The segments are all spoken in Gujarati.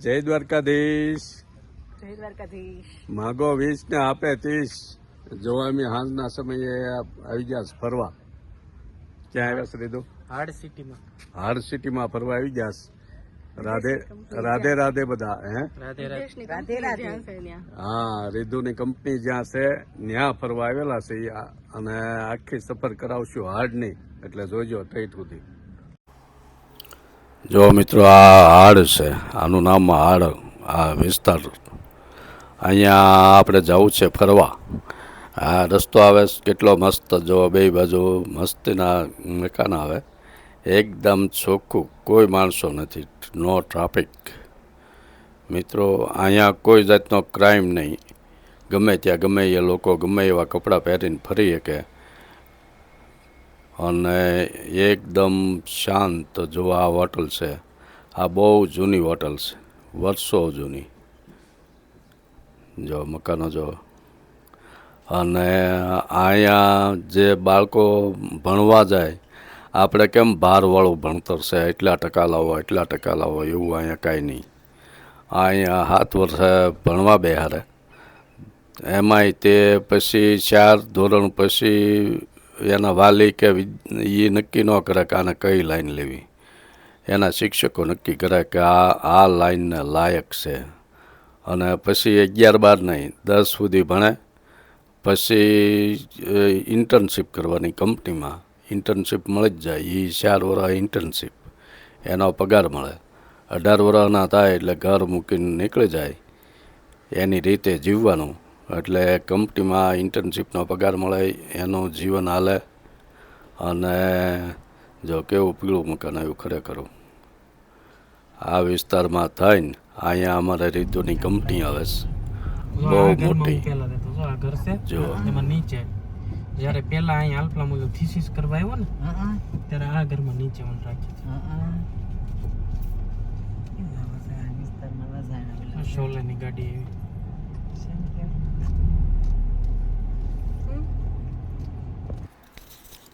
જય દ્વારકાધીશ. જય દ્વારકાધીશ. માગો 20 ને આપે 30. જો અમે હાંજના સમયે આવી ગયા છે ફરવા. ક્યાં આવ્યા છે રીધુ? હાર્ડ સિટીમાં. હાર્ડ સિટીમાં ફરવા આવી ગયા છે. રાધે રાધે રાધે બધા. હે રાધે રાધે. રાધે રાધે. હા, રીધુની કંપની જ્યાં છે ત્યાં ફરવા આવેલા છે અને આખી સફર કરાવશું હાર્ડની, એટલે જોજો ઠેઠ સુધી. જો મિત્રો, આ હાડ છે, આનું નામ હાડ. આ વિસ્તાર અહીંયા આપણે જવું છે ફરવા. આ રસ્તો આવે કેટલો મસ્ત, જો બે બાજુ મસ્તીના મકાન આવે, એકદમ ચોખ્ખું, કોઈ માણસો નથી, નો ટ્રાફિક. મિત્રો, અહીંયા કોઈ જાતનો ક્રાઇમ નહીં. ગમે ત્યાં ગમે એ લોકો ગમે એવા કપડાં પહેરીને ફરી શકે અને એકદમ શાંત. જો આ હોટલ છે, આ બહુ જૂની હોટલ છે, વર્ષો જૂની. જો મકાનો જો. અને અહીંયા જે બાળકો ભણવા જાય, આપણે કેમ ભારવાળું ભણતર છે, એટલા ટકા લાવો એટલા ટકા લાવો, એવું અહીંયા કાંઈ નહીં. અહીંયા 7 વર્ષે ભણવા બેહારે, એમાંય તે પછી 4 ધોરણ પછી એના વાલી કે એ નક્કી ન કરે કે આને કઈ લાઈન લેવી. એના શિક્ષકો નક્કી કરે કે આ લાઈનને લાયક છે. અને પછી 11-12 નહીં, 10 સુધી ભણે. પછી ઇન્ટર્નશીપ કરવાની કંપનીમાં. ઇન્ટર્નશીપ મળી જ જાય, એ 4 વર્ષ ઇન્ટર્નશીપ, એનો પગાર મળે. 18 વર્ષના થાય એટલે ઘર મૂકીને નીકળી જાય, એની રીતે જીવવાનું. એટલે કંપનીમાં ઇન્ટર્નશીપનો પગાર મળે, એનું જીવન હાલે. અને જો કેવું પીળું મકાન આવ્યું ખરેખર. આ વિસ્તારમાં થઈને અહીંયા અમારે રીધુની કંપની આવે છે, બહુ મોટી. આ ઘર છે, જો એમાં નીચે જ્યારે પહેલા અહીંયા આલ્પલામાં થીસીસ કરવા આવ્યો ને, ત્યારે આ ઘરમાં નીચે મને રાખી છે. શોલેની ગાડી એવી.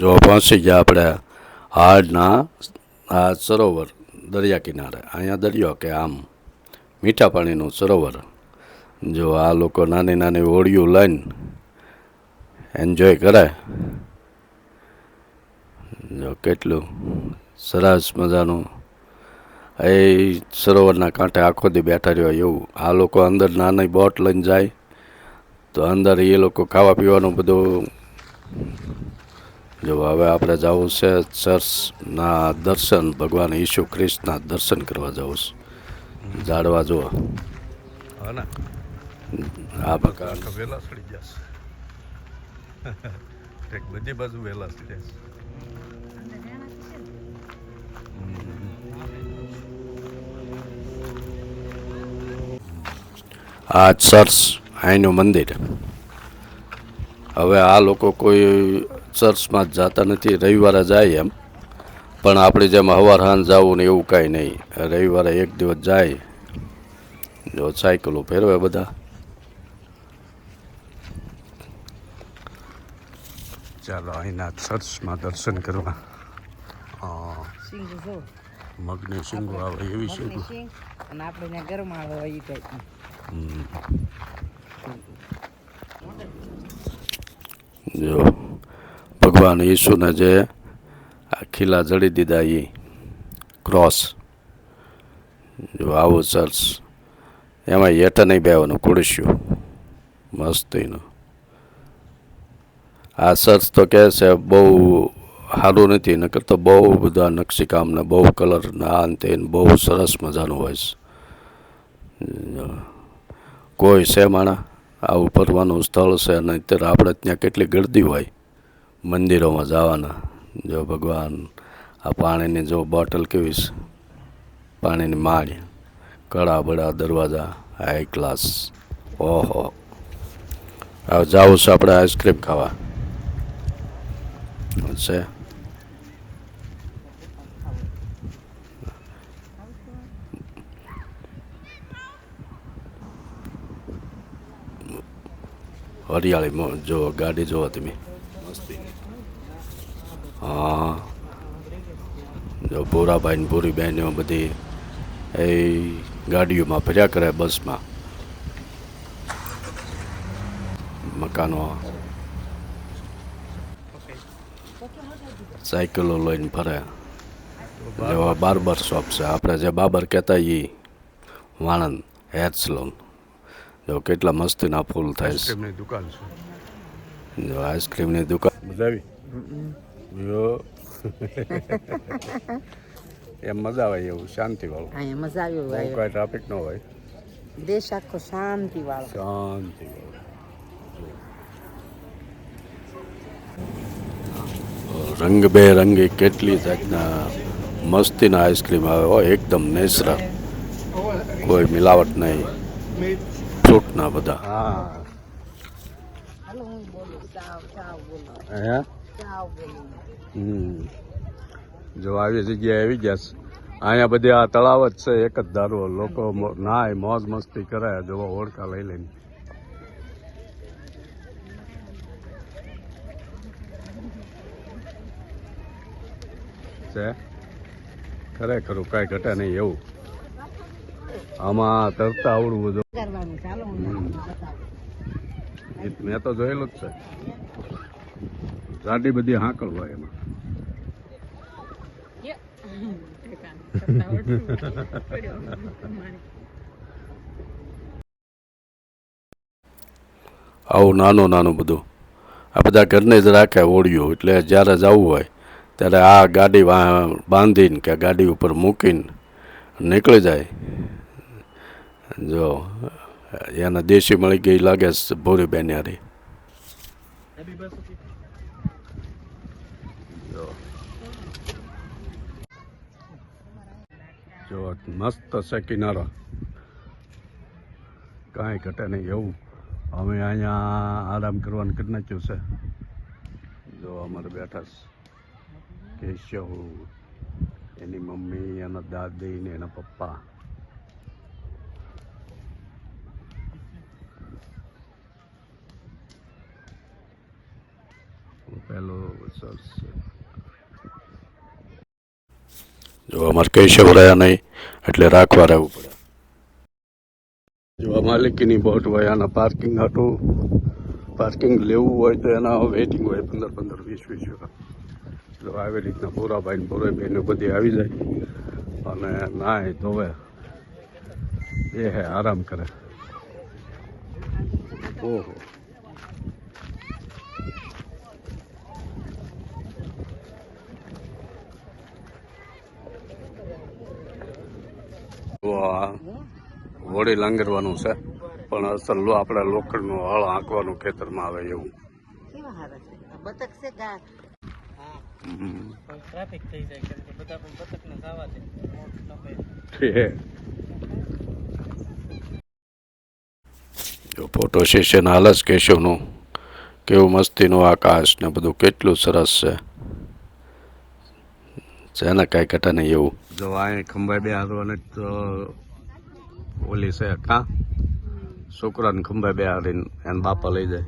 જો પહોંચી ગયા આપણે હાડના આ સરોવર, દરિયા કિનારે. અહીંયા દરિયો કે આમ મીઠા પાણીનું સરોવર. જો આ લોકો નાની નાની હોડીઓ લઈને એન્જોય કરે. જો કેટલું સરસ મજાનું. એ સરોવરના કાંઠે આખો દી બેઠા રહ્યો એવું. આ લોકો અંદર નાની બોટ લઈને જાય તો અંદર એ લોકો ખાવા પીવાનું બધું. જો હવે આપણે જવું છે ચર્ચના દર્શન, ભગવાન ઈસુ ખ્રિસ્તના દર્શન કરવા જવું છે. ઝાડવા જુઓ, આ પ્રકાર વેલા સડી જશે. બધી બાજુ વેલા સડી જશે. આ ચર્ચ, અહીંનું મંદિર. હવે આ લોકો કોઈ ચર્ચમાં જ જતા નથી, રવિવારે જાય એમ. પણ આપણી જેમ સવાર સાંજ જવું ને એવું કાંઈ નહીં. રવિવારે એક દિવસ જાય. જો સાયકલો ફેરવે બધા. ચાલો અહીંના ચર્ચમાં દર્શન કરવા. મગની શીંગો આવે એવી શીંગો. અને આપણે ઘરમાં આવે એ ટાઈપની. જો ભગવાન ઈસુને જે આ ખીલા જડી દીધા એ ક્રોસ. જો આવું ચર્ચ, એમાં હેઠ નહીં બેવાનું, ખુરશીયું મસ્તીનું. આ ચર્ચ તો કહે છે બહુ સારું નથી, નકર તો બહુ બધા નકશીકામ ને બહુ કલર ને આ ને તે બહુ સરસ મજાનું હોય છે. કોઈ છે માણા આવું ફરવાનું સ્થળ છે, અને અત્યારે આપણે ત્યાં કેટલી ગળદી હોય મંદિરોમાં જવાના. જો ભગવાન, આ પાણીની જો બોટલ કેવી છે, પાણીની માળી, કડા બડા દરવાજા, હાઈ ક્લાસ. ઓહો, હવે જવું છે આપણે આઈસ્ક્રીમ ખાવા છે. હરિયાળી જો ગાડી જોવો તમે, મસ્તી. હા, જો ભૂરાભાઈ ને ભૂરી બહેનો બધી એ ગાડીઓમાં ફર્યા કરે, બસમાં, મકાનો, સાયકલો લઈને ફરે. એવા બાર્બર શોપ છે આપણે જે બાબર કહેતા એ વાણંદ હેર સલૂન. જો કેટલા મસ્તીના ફૂલ થાય છે. આઈસ્ક્રીમની દુકાન છે. જો આઈસ્ક્રીમની દુકાન મજા આવી. યો એમ મજા આવે એવું શાંતિવાળું. અહીંયા મજા આવ્યું બહુ કાંઈ ટ્રાફિક ન હોય, દેશ આખો શાંતિ વાળો. શાંતિવાળું. રંગબેરંગી કેટલી જાતના મસ્તીના આઈસ્ક્રીમ આવે હો, એકદમ નેચરલ, કોઈ મિલાવટ નહીં, ફ્રૂટના બધા. હા હાલો હું બોલું ચાવ ચાવ બોલો હે ચાવ બોલું. જો આવી જગ્યાએ આવી ગયા છે. અહીંયા બધી આ તળાવ જ છે, એક જ ધારો, લોકો નાય મોજ મસ્તી કરે. જો ઓળખા લઈ લઈને છે. ખરેખર કાંઈ ઘટે નહીં એવું. આમાં તરતા આવડવું બધું કરવાનું ચાલો હું બતાવું. મેં તો જોયેલું જ છે. જાડી બધી હાંકળ હોય એમાં. આવું નાનું નાનું બધું આ બધા ઘરને જ રાખે ઓળિયું. એટલે જ્યારે જવું હોય ત્યારે આ ગાડી બાંધીને કે ગાડી ઉપર મૂકીને નીકળી જાય. જો એને દેશી મળી ગઈ લાગે છે ભૂરી બેનિયારી. જો મસ્ત છે કિનારો, કાંઈ ઘટે નહીં એવું. અમે અહીંયા આરામ કરવાનું કરી નાખ્યું છે. જો અમારે બેઠા છે કેશવ, એની મમ્મી, એના દાદી ને એના પપ્પા. પેલો સરસ છે. જો અમારે કેશવ રહ્યા નહીં એટલે રાખવા રહેવું પડે. જો માલિકીની બોટ હોય આના પાર્કિંગ હતું. પાર્કિંગ લેવું હોય તો એના વેઇટિંગ હોય 15-15, 20-20. જો આવી રીતના ભૂરાભાઈ ને ભૂરાભાઈને બધી આવી જાય અને નાય ધોવે એ હે આરામ કરે. ઓહો હોળી લાંગરવાનું છે, પણ અસલ આપણે લોખંડનું હળ આંકવાનું ખેતરમાં આવે એવું. કેવા હારા છે આ બતક છે ગા. ટ્રાફિક થઈ જાય કેમ કે બધા પણ બતકને જવા દે. જો ફોટો સેશન હાલ જ કેશવનું. કેવું મસ્તીનું આકાશ ને બધું કેટલું સરસ છે ને કાંઈ ઘટે નહીં એવું. જો અહીં ખંભાઈ બે હારવાને તો ઓલી છે કાં છોકરાને ખંભાઈ બે હારીને એને બાપા લઈ જાય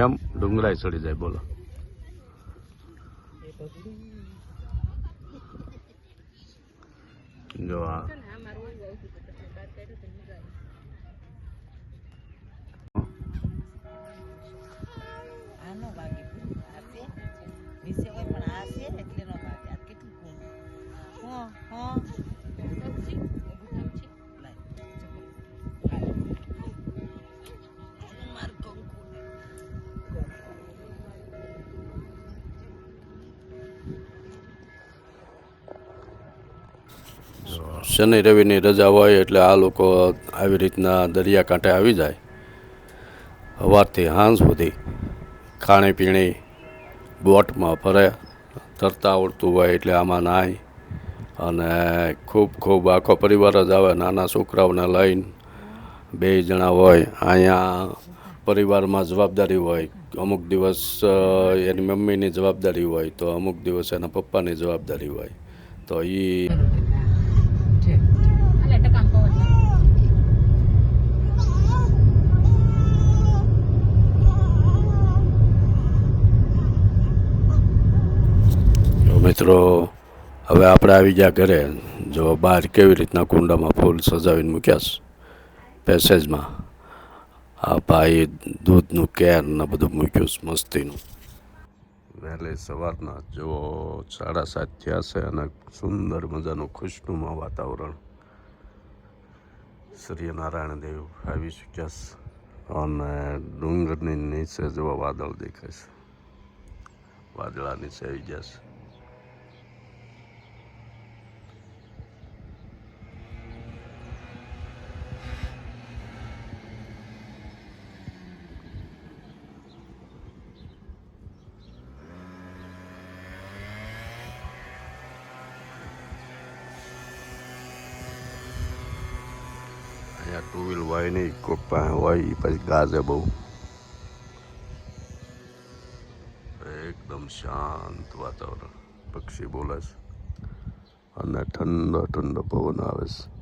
એમ ડુંગરાય ચડી જાય. બોલો જો આ આનો વાગે આ છે વિશે હોય પણ આ છે એટલે નો વાગે. આ કેટલું કોણ હા હા સબ્જી સબ્જી લાઈ માર કંકુ શનિ રવિની રજા હોય એટલે આ લોકો આવી રીતના દરિયાકાંઠે આવી જાય. સવારથી સાંજ સુધી ખાણીપીણી બોટમાં ફરે. તરતા આવડતું હોય એટલે આમાં નાય અને ખૂબ ખૂબ આખો પરિવાર જ આવે. નાના છોકરાઓને લઈને 2 જણા હોય. અહીંયા પરિવારમાં જવાબદારી હોય. અમુક દિવસ એની મમ્મીની જવાબદારી હોય તો અમુક દિવસ એના પપ્પાની જવાબદારી હોય. તો એ મિત્રો હવે આપણે આવી ગયા ઘરે. જો બહાર કેવી રીતના કુંડામાં ફૂલ સજાવીને મૂક્યા છે પેસેજમાં. આ ભાઈ દૂધનું કેર ને બધું મૂક્યું છે મસ્તીનું. વહેલી સવારના જો 7:30 થયા છે અને સુંદર મજાનું ખુશનુમા વાતાવરણ. સૂર્યનારાયણ દેવ આવી ચૂક્યા છે અને ડુંગરની નીચે જેવા વાદળ દેખાય છે. વાદળા નીચે આવી ગયા છે. અહીંયા ટુ વ્હીલ હોય નહીં, કોક પાસે હોય ઈ પછી ગાજે બહુ. એકદમ શાંત વાતાવરણ, પક્ષી બોલે છે અને ઠંડો ઠંડો પવન આવે છે.